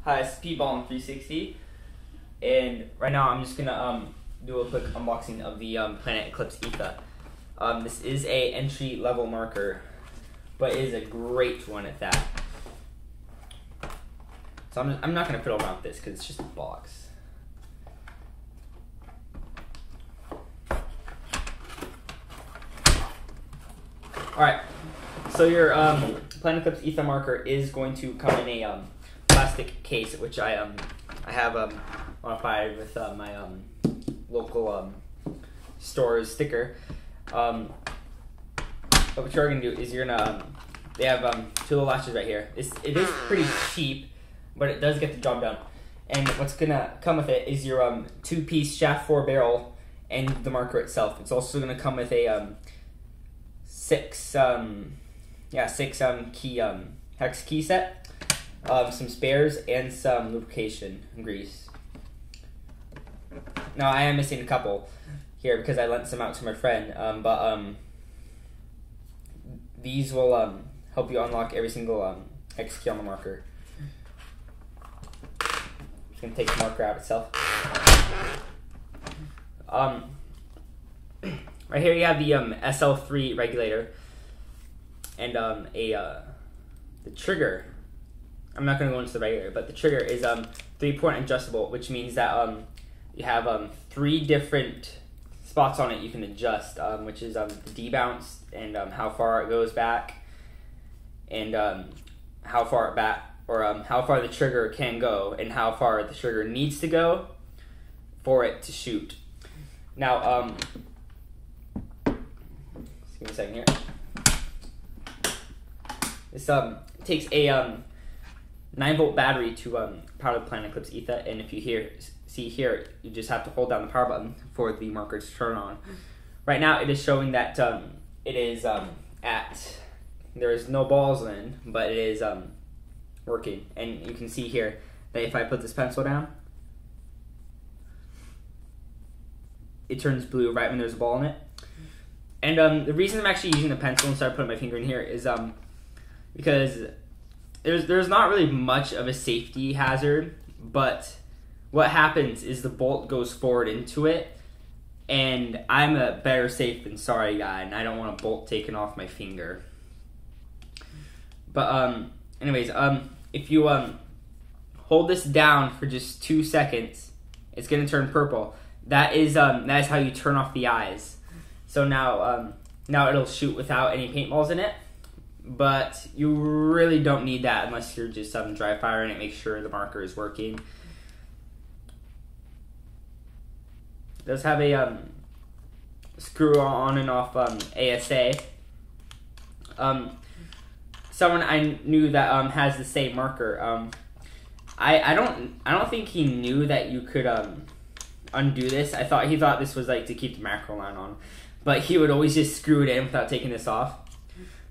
Hi, it's P-Ball360, and right now I'm just gonna do a quick unboxing of the Planet Eclipse Ethathat. This is a entry level marker, but it is a great one at that. So I'm not gonna fiddle around with this because it's just a box. All right, so your Planet Eclipse Ethathat marker is going to come in a plastic case, which I have modified with my local store's sticker. But what you're gonna do is you're gonna they have two little latches right here. It is pretty cheap, but it does get the job done. And what's gonna come with it is your two-piece shaft 4 barrel and the marker itself. It's also gonna come with a six key hex key set, some spares, and some lubrication and grease. Now I am missing a couple here because I lent some out to my friend, but these will help you unlock every single hex key on the marker. I'm gonna take the marker out itself. Right here you have the SL3 regulator and the trigger. I'm not going to go into the regulator, but the trigger is 3-point adjustable, which means that you have 3 different spots on it you can adjust, which is the debounce and how far it goes back, and how far how far the trigger can go and how far the trigger needs to go for it to shoot. Now, just give me a second here. This takes a 9-volt battery to power the Planet Eclipse Ethathat, and if you see here, you just have to hold down the power button for the marker to turn on. Right now, it is showing that it is there is no balls in, but it is working, and you can see here that if I put this pencil down, it turns blue right when there's a ball in it. And the reason I'm actually using the pencil instead of putting my finger in here is because there's not really much of a safety hazard, but what happens is the bolt goes forward into it, and I'm a better safe than sorry guy, and I don't want a bolt taken off my finger. But anyways, if you hold this down for just 2 seconds, it's gonna turn purple. That is how you turn off the eyes. So now it'll shoot without any paintballs in it, but you really don't need that unless you're just dry firing it. Make sure the marker is working. It does have a screw on and off ASA. Someone I knew that has the same marker. I don't think he knew that you could undo this. He thought this was like to keep the macro line on, but he would always just screw it in without taking this off.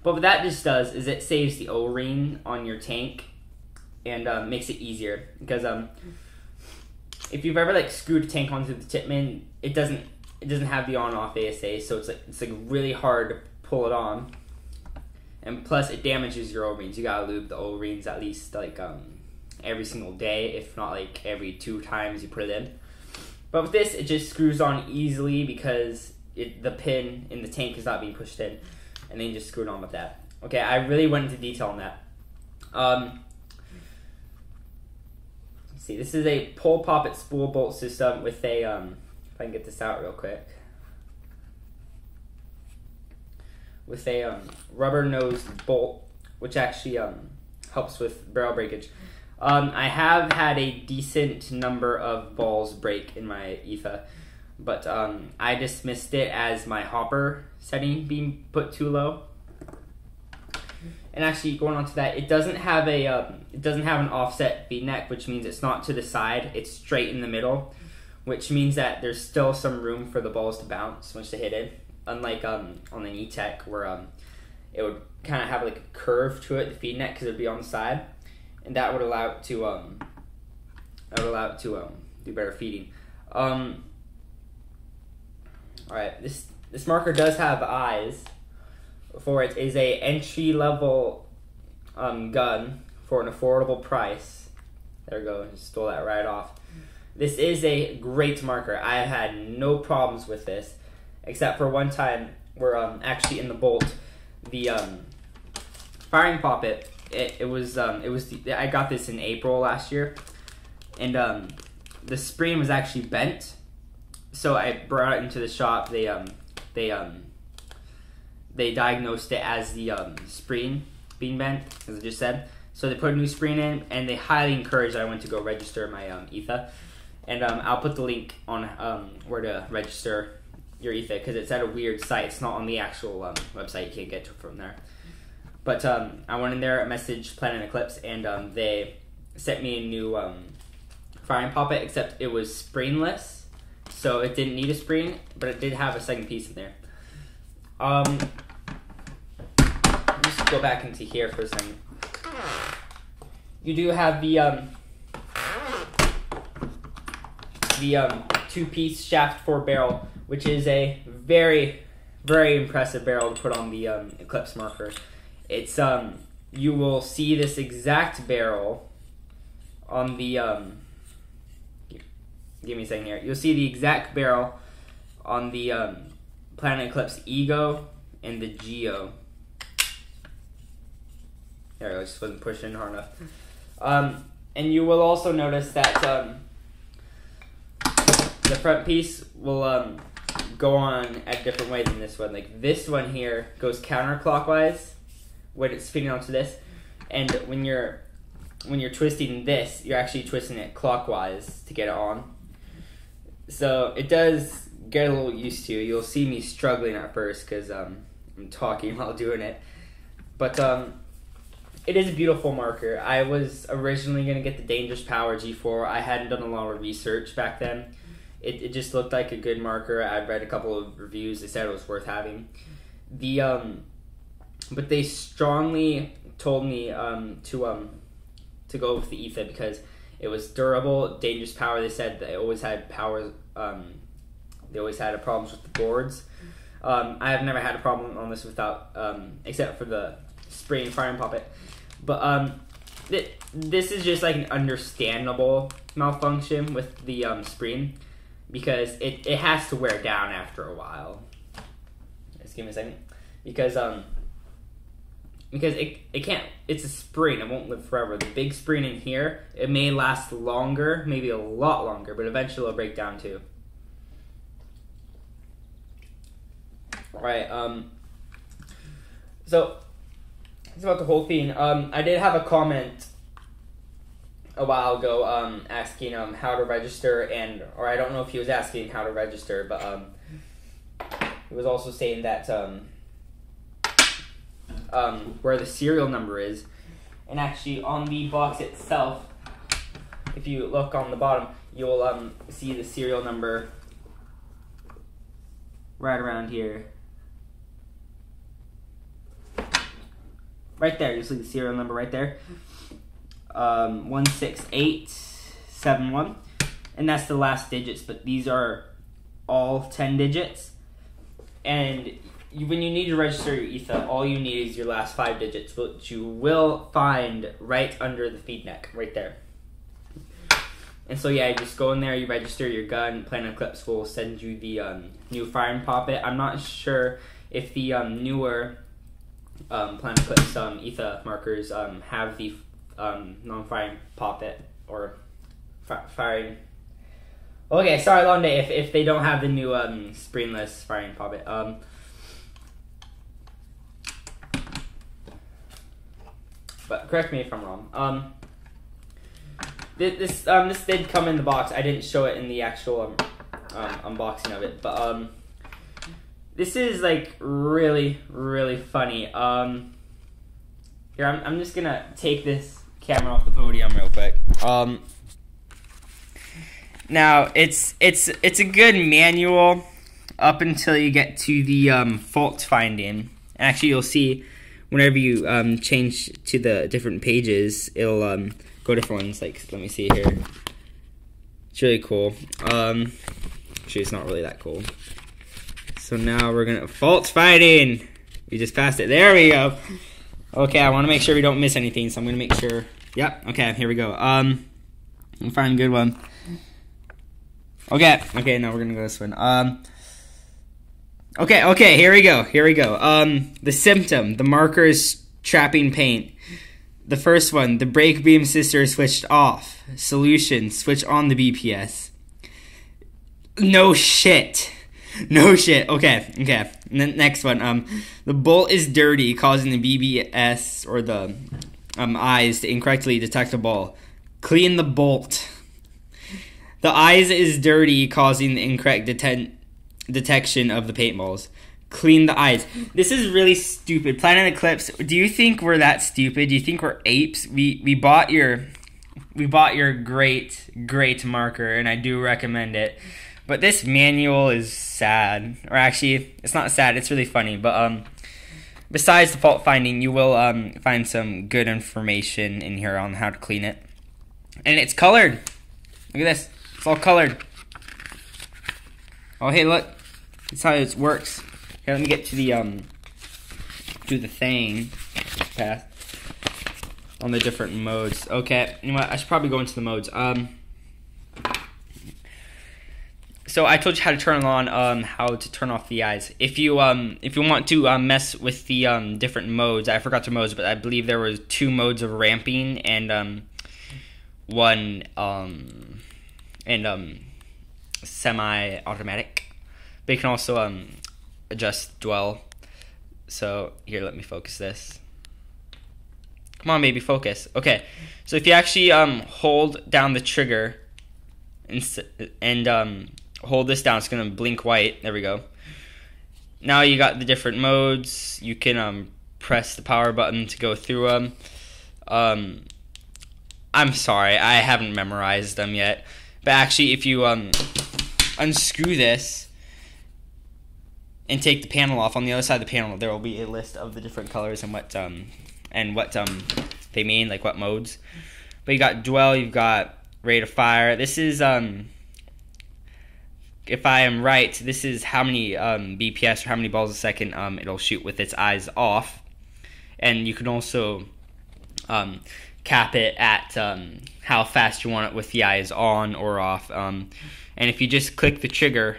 But what that just does is it saves the O-ring on your tank and makes it easier, because if you've ever screwed a tank onto the Tipman, it doesn't have the on-off ASA, so it's really hard to pull it on, and plus it damages your O-rings. You gotta lube the O-rings at least every single day, if not every 2 times you put it in. But with this, it just screws on easily because the pin in the tank is not being pushed in, and then you just screw it on with that. Okay, I really went into detail on that. Let's see, this is a pole poppet spool bolt system with a, if I can get this out real quick, with a rubber nosed bolt, which actually helps with barrel breakage. I have had a decent number of balls break in my Etha, but I dismissed it as my hopper setting being put too low. And actually, going on to that, it doesn't have an offset feed neck, which means it's not to the side; it's straight in the middle, which means that there's still some room for the balls to bounce once they hit it. Unlike on an E-Tech, where it would kind of have a curve to it, the feed neck, because it would be on the side, and that would allow it to do better feeding. All right, this marker does have eyes. For it is a entry level gun for an affordable price. There we go. Just stole that right off. This is a great marker. I have had no problems with this, except for one time where actually in the bolt, the firing poppet. I got this in April last year, and the spring was actually bent. So I brought it into the shop. They diagnosed it as the spring being bent, as I just said. So they put a new spring in, and they highly encouraged that I went to go register my etha. And I'll put the link on where to register your etha, because it's at a weird site. It's not on the actual website. You can't get to it from there. But I went in there, messaged Planet Eclipse, and they sent me a new firing poppet, except it was springless, so it didn't need a spring, but it did have a second piece in there. Just go back into here for a second. You do have the two-piece shaft 4 barrel, which is a very, very impressive barrel to put on the Eclipse marker. It's you will see this exact barrel on the give me a second here. You'll see the exact barrel on the Planet Eclipse Ego and the Geo. There we go. Just wasn't pushing hard enough. And you will also notice that the front piece will go on a different way than this one. Like this one here goes counterclockwise when it's fitting onto this, and when you're twisting this, you're actually twisting it clockwise to get it on. So it does get a little used to. You'll see me struggling at first because I'm talking while doing it, but it is a beautiful marker. I was originally gonna get the Dangerous Power G4. I hadn't done a lot of research back then. It just looked like a good marker. I'd read a couple of reviews. They said it was worth having. But they strongly told me to go with the etha because it was durable, dangerous power. They said they always had power. They always had problems with the boards. I have never had a problem on this without, except for the spring firing poppet. But this is just like an understandable malfunction with the spring, because it has to wear down after a while. Just give me a second, because it can't. It's a spring. It won't live forever. The big spring in here, it may last longer, maybe a lot longer, but eventually it'll break down too. All right. So it's about the whole thing. I did have a comment a while ago asking how to register, or I don't know if he was asking how to register, but he was also saying that where the serial number is. And actually on the box itself, if you look on the bottom, you'll see the serial number right around here. Right there, you'll see the serial number right there. 16871, and that's the last digits, but these are all 10 digits. And when you need to register your etha, all you need is your last 5 digits, which you will find right under the feed neck, right there. And so yeah, you just go in there, you register your gun. Planet Eclipse will send you the new firing poppet. I'm not sure if the newer Planet Eclipse etha markers have the non-firing poppet or firing. Okay, sorry, long day. If they don't have the new springless firing poppet. But correct me if I'm wrong. This did come in the box. I didn't show it in the actual unboxing of it, but this is like really, really funny. Here, I'm just gonna take this camera off the podium real quick. Now it's a good manual up until you get to the fault finding. Actually, you'll see whenever you change to the different pages, it'll go different ones. Like, let me see here. It's really cool. Actually, it's not really that cool. So now we're gonna fault finding. We just passed it. There we go. Okay, I want to make sure we don't miss anything, so I'm gonna make sure. Yep. Okay, here we go. Find a good one. Okay, now we're gonna go this one. Okay, here we go. The symptom, the marker is trapping paint. The first one, the brake beam sensor is switched off. Solution, switch on the BPS. No shit. Okay. Next one, the bolt is dirty, causing the BBS or the eyes to incorrectly detect a ball. Clean the bolt. The eyes is dirty, causing the incorrect detection of the paintballs. Clean the eyes. This is really stupid. Planet Eclipse, do you think we're that stupid? Do you think we're apes? We bought your great marker, and I do recommend it. But this manual is sad. Or actually, it's not sad, it's really funny. But besides the fault finding, you will find some good information in here on how to clean it. And it's colored. Look at this. It's all colored. Oh, hey, look. That's how it works. Here, let me get to the thing. Path. On the different modes. Okay, you know what? I should probably go into the modes. So I told you how to turn on, how to turn off the eyes. If you want to mess with the different modes, I forgot the modes, but I believe there was 2 modes of ramping and one semi-automatic. But you can also adjust dwell. So here, let me focus this. Come on, baby, focus. Okay, so if you actually hold down the trigger and hold this down, it's gonna blink white. There we go. Now you got the different modes. You can press the power button to go through them. I'm sorry, I haven't memorized them yet. But actually, if you unscrew this and take the panel off, on the other side of the panel, there will be a list of the different colors and what they mean, like what modes. But you got dwell, you've got rate of fire. This is if I am right, this is how many BPS or how many balls a second it'll shoot with its eyes off. And you can also cap it at how fast you want it with the eyes on or off. And if you just click the trigger,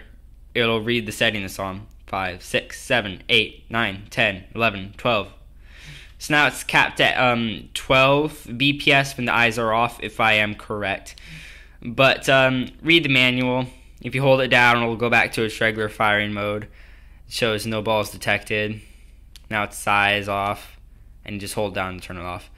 it'll read the settings on 5, 6, 7, 8, 9, 10, 11, 12. So now it's capped at 12 BPS when the eyes are off, if I am correct. But read the manual. If you hold it down, it'll go back to its regular firing mode. It shows no balls detected. Now its eyes off, and you just hold down to turn it off.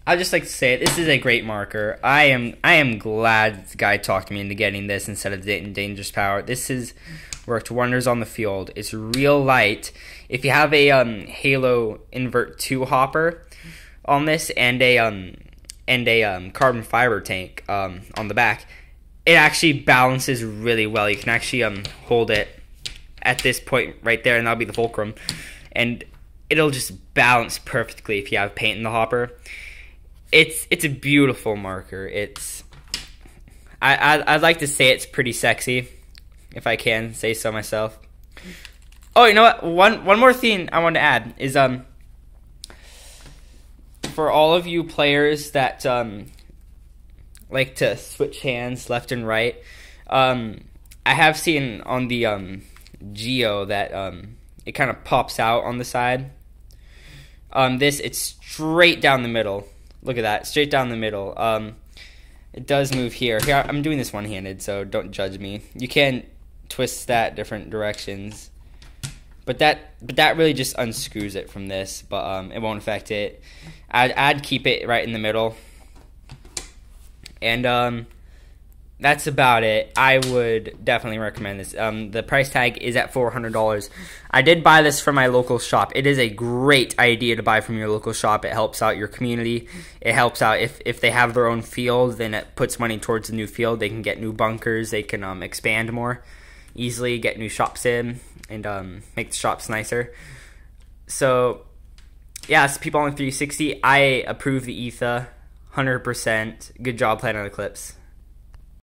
I'd just like to say this is a great marker. I am glad the guy talked me into getting this instead of Dangerous Power. This has worked wonders on the field. It's real light. If you have a Halo Invert 2 hopper on this and a carbon fiber tank on the back, it actually balances really well. You can actually hold it at this point right there, and that'll be the fulcrum, and it'll just balance perfectly if you have paint in the hopper. It's a beautiful marker. I'd like to say it's pretty sexy, if I can say so myself. Oh, you know what? One more thing I want to add is for all of you players that like to switch hands left and right, I have seen on the Geo that it kind of pops out on the side. It's straight down the middle. Look at that, straight down the middle. It does move here. Here, I'm doing this one-handed, so don't judge me. You can twist that different directions, but that really just unscrews it from this. But it won't affect it. I'd keep it right in the middle, and that's about it. I would definitely recommend this. The price tag is at $400. I did buy this from my local shop. It is a great idea to buy from your local shop. It helps out your community. It helps out if they have their own field, then it puts money towards the new field. They can get new bunkers. They can expand more easily, get new shops in, and make the shops nicer. So, yeah, it's People on 360. I approve the etha 100%. Good job, Planet Eclipse.